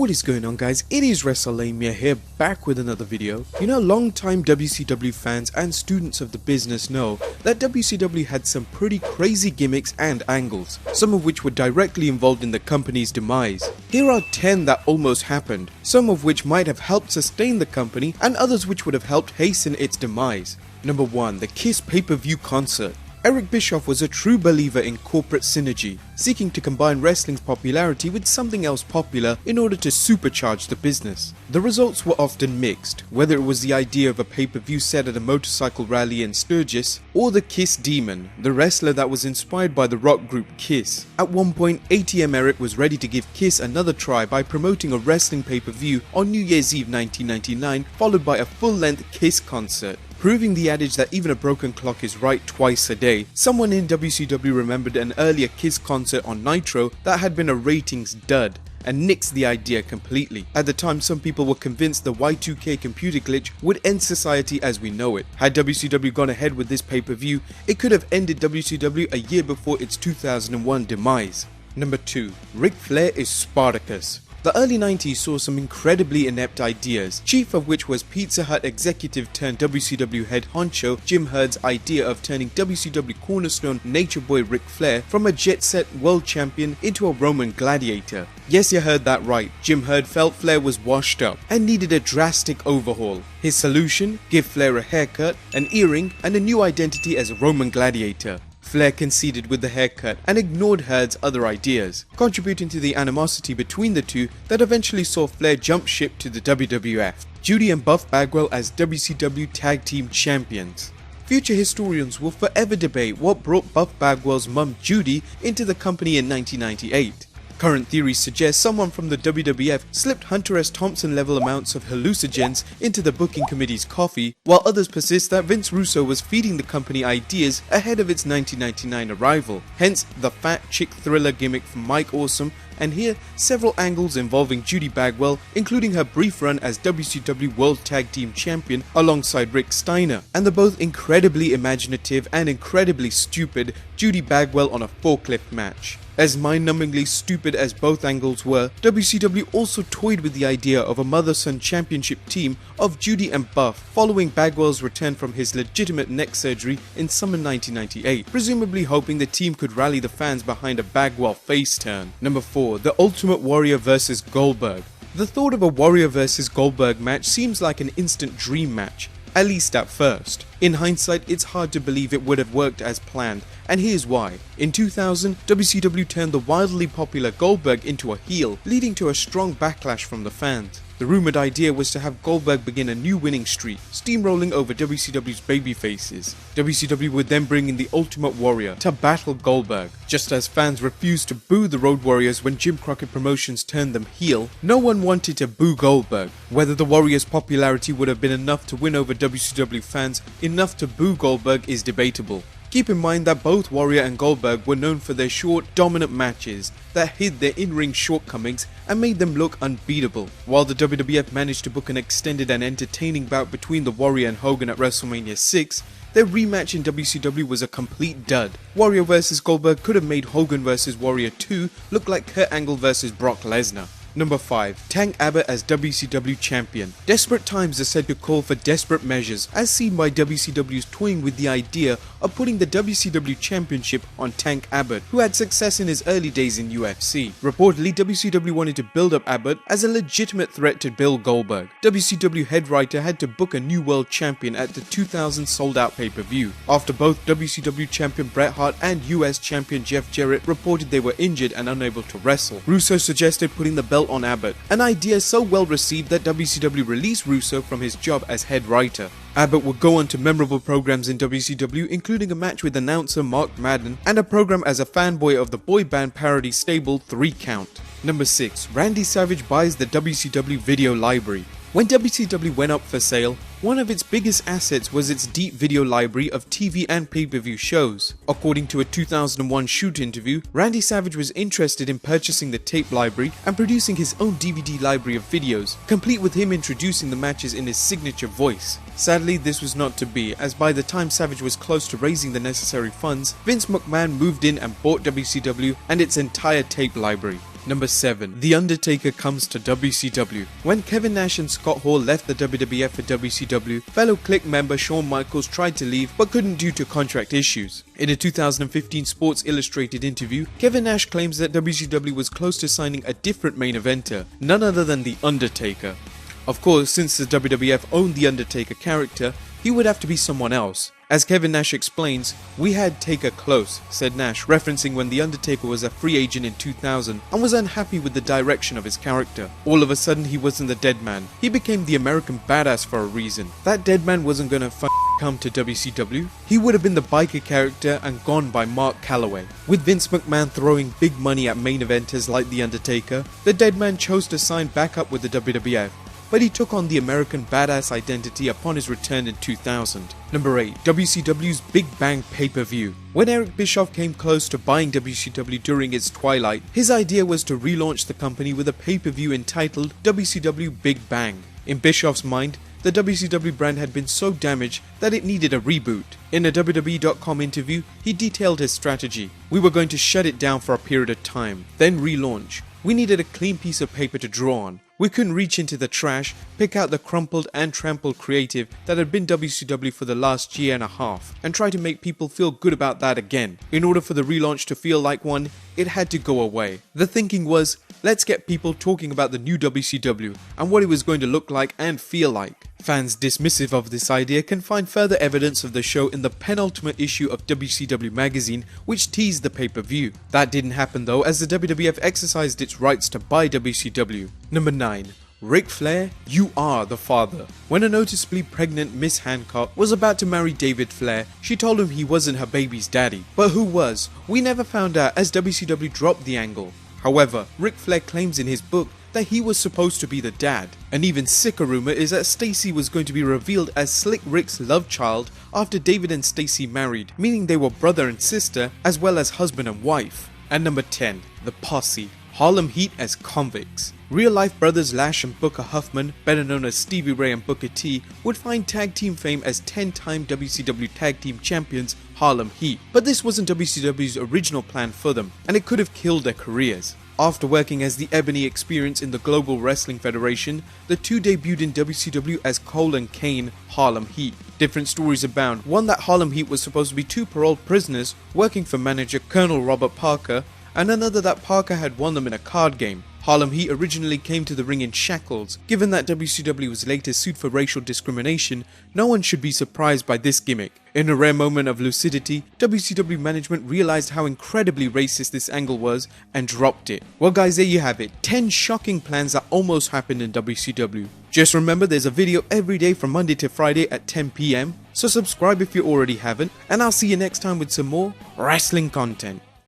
What is going on, guys? It is WrestleMania here, back with another video. You know, long-time WCW fans and students of the business know that WCW had some pretty crazy gimmicks and angles, some of which were directly involved in the company's demise. Here are 10 that almost happened, some of which might have helped sustain the company and others which would have helped hasten its demise. Number 1. The Kiss pay-per-view concert. Eric Bischoff was a true believer in corporate synergy, seeking to combine wrestling's popularity with something else popular in order to supercharge the business. The results were often mixed, whether it was the idea of a pay-per-view set at a motorcycle rally in Sturgis, or the Kiss Demon, the wrestler that was inspired by the rock group Kiss. At one point, ATM Eric was ready to give Kiss another try by promoting a wrestling pay-per-view on New Year's Eve 1999, followed by a full-length Kiss concert. Proving the adage that even a broken clock is right twice a day, someone in WCW remembered an earlier Kiss concert on Nitro that had been a ratings dud, and nixed the idea completely. At the time, some people were convinced the Y2K computer glitch would end society as we know it. Had WCW gone ahead with this pay-per-view, it could have ended WCW a year before its 2001 demise. Number 2. Ric Flair is Spartacus. The early 90s saw some incredibly inept ideas, chief of which was Pizza Hut executive turned WCW head honcho Jim Herd's idea of turning WCW cornerstone Nature Boy Ric Flair from a jet-set world champion into a Roman gladiator. Yes, you heard that right, Jim Herd felt Flair was washed up and needed a drastic overhaul. His solution? Give Flair a haircut, an earring, and a new identity as a Roman gladiator. Flair conceded with the haircut and ignored Herd's other ideas, contributing to the animosity between the two that eventually saw Flair jump ship to the WWF. Judy and Buff Bagwell as WCW Tag Team Champions. Future historians will forever debate what brought Buff Bagwell's mum Judy into the company in 1998. Current theories suggest someone from the WWF slipped Hunter S. Thompson level amounts of hallucinogens into the booking committee's coffee, while others persist that Vince Russo was feeding the company ideas ahead of its 1999 arrival, hence the fat chick thriller gimmick from Mike Awesome, and here several angles involving Judy Bagwell, including her brief run as WCW World Tag Team Champion alongside Rick Steiner, and the both incredibly imaginative and incredibly stupid Judy Bagwell on a forklift match. As mind-numbingly stupid as both angles were, WCW also toyed with the idea of a mother-son championship team of Judy and Buff following Bagwell's return from his legitimate neck surgery in summer 1998, presumably hoping the team could rally the fans behind a Bagwell face turn. Number 4. The Ultimate Warrior vs Goldberg. The thought of a Warrior vs Goldberg match seems like an instant dream match, at least at first. In hindsight, it's hard to believe it would have worked as planned, and here's why. In 2000, WCW turned the wildly popular Goldberg into a heel, leading to a strong backlash from the fans. The rumored idea was to have Goldberg begin a new winning streak, steamrolling over WCW's babyfaces. WCW would then bring in the Ultimate Warrior to battle Goldberg. Just as fans refused to boo the Road Warriors when Jim Crockett Promotions turned them heel, no one wanted to boo Goldberg. Whether the Warrior's popularity would have been enough to win over WCW fans, enough to boo Goldberg is debatable. Keep in mind that both Warrior and Goldberg were known for their short, dominant matches that hid their in-ring shortcomings and made them look unbeatable. While the WWF managed to book an extended and entertaining bout between the Warrior and Hogan at WrestleMania 6, their rematch in WCW was a complete dud. Warrior vs Goldberg could have made Hogan vs Warrior 2 look like Kurt Angle vs Brock Lesnar. Number 5. Tank Abbott as WCW Champion. Desperate times are said to call for desperate measures, as seen by WCW's toying with the idea of putting the WCW Championship on Tank Abbott, who had success in his early days in UFC. Reportedly, WCW wanted to build up Abbott as a legitimate threat to Bill Goldberg. WCW head writer had to book a new world champion at the 2000 sold-out pay-per-view, after both WCW champion Bret Hart and US champion Jeff Jarrett reported they were injured and unable to wrestle. Russo suggested putting the belt on Abbott, an idea so well received that WCW released Russo from his job as head writer. Abbott would go on to memorable programs in WCW, including a match with announcer Mark Madden and a program as a fanboy of the boy band parody stable 3 Count. Number 6. Randy Savage buys the WCW video library. When WCW went up for sale, one of its biggest assets was its deep video library of TV and pay-per-view shows. According to a 2001 Shoot interview, Randy Savage was interested in purchasing the tape library and producing his own DVD library of videos, complete with him introducing the matches in his signature voice. Sadly, this was not to be, as by the time Savage was close to raising the necessary funds, Vince McMahon moved in and bought WCW and its entire tape library. Number 7. The Undertaker comes to WCW. When Kevin Nash and Scott Hall left the WWF for WCW, fellow Kliq member Shawn Michaels tried to leave but couldn't due to contract issues. In a 2015 Sports Illustrated interview, Kevin Nash claims that WCW was close to signing a different main eventer, none other than The Undertaker. Of course, since the WWF owned the Undertaker character, he would have to be someone else. As Kevin Nash explains, "We had Taker close," said Nash, referencing when The Undertaker was a free agent in 2000 and was unhappy with the direction of his character. All of a sudden he wasn't the dead man, he became the American badass for a reason. That dead man wasn't gonna come to WCW, he would have been the biker character and gone by Mark Calloway. With Vince McMahon throwing big money at main eventers like The Undertaker, the dead man chose to sign back up with the WWF. But he took on the American badass identity upon his return in 2000. Number 8. WCW's Big Bang pay-per-view. When Eric Bischoff came close to buying WCW during its twilight, his idea was to relaunch the company with a pay-per-view entitled WCW Big Bang. In Bischoff's mind, the WCW brand had been so damaged that it needed a reboot. In a WWE.com interview, he detailed his strategy. "We were going to shut it down for a period of time, then relaunch. We needed a clean piece of paper to draw on. We couldn't reach into the trash, pick out the crumpled and trampled creative that had been WCW for the last year and a half, and try to make people feel good about that again. In order for the relaunch to feel like one, it had to go away. The thinking was, let's get people talking about the new WCW and what it was going to look like and feel like." Fans dismissive of this idea can find further evidence of the show in the penultimate issue of WCW magazine, which teased the pay-per-view. That didn't happen though, as the WWF exercised its rights to buy WCW. Number 9. Ric Flair, you are the father. When a noticeably pregnant Miss Hancock was about to marry David Flair, she told him he wasn't her baby's daddy. But who was? We never found out, as WCW dropped the angle. However, Ric Flair claims in his book that he was supposed to be the dad. An even sicker rumor is that Stacy was going to be revealed as Slick Rick's love child after David and Stacy married, meaning they were brother and sister as well as husband and wife. And number 10. The Posse. Harlem Heat as convicts. Real-life brothers Lash and Booker Huffman, better known as Stevie Ray and Booker T, would find tag team fame as 10-time WCW Tag Team Champions Harlem Heat. But this wasn't WCW's original plan for them, and it could have killed their careers. After working as the Ebony Experience in the Global Wrestling Federation, the two debuted in WCW as Cole and Kane Harlem Heat. Different stories abound, one that Harlem Heat was supposed to be two paroled prisoners working for manager Colonel Robert Parker, and another that Parker had won them in a card game. Harlem Heat originally came to the ring in shackles. Given that WCW was later sued for racial discrimination, no one should be surprised by this gimmick. In a rare moment of lucidity, WCW management realized how incredibly racist this angle was and dropped it. Well guys, there you have it, 10 shocking plans that almost happened in WCW. Just remember, there's a video every day from Monday to Friday at 10 PM, so subscribe if you already haven't, and I'll see you next time with some more wrestling content.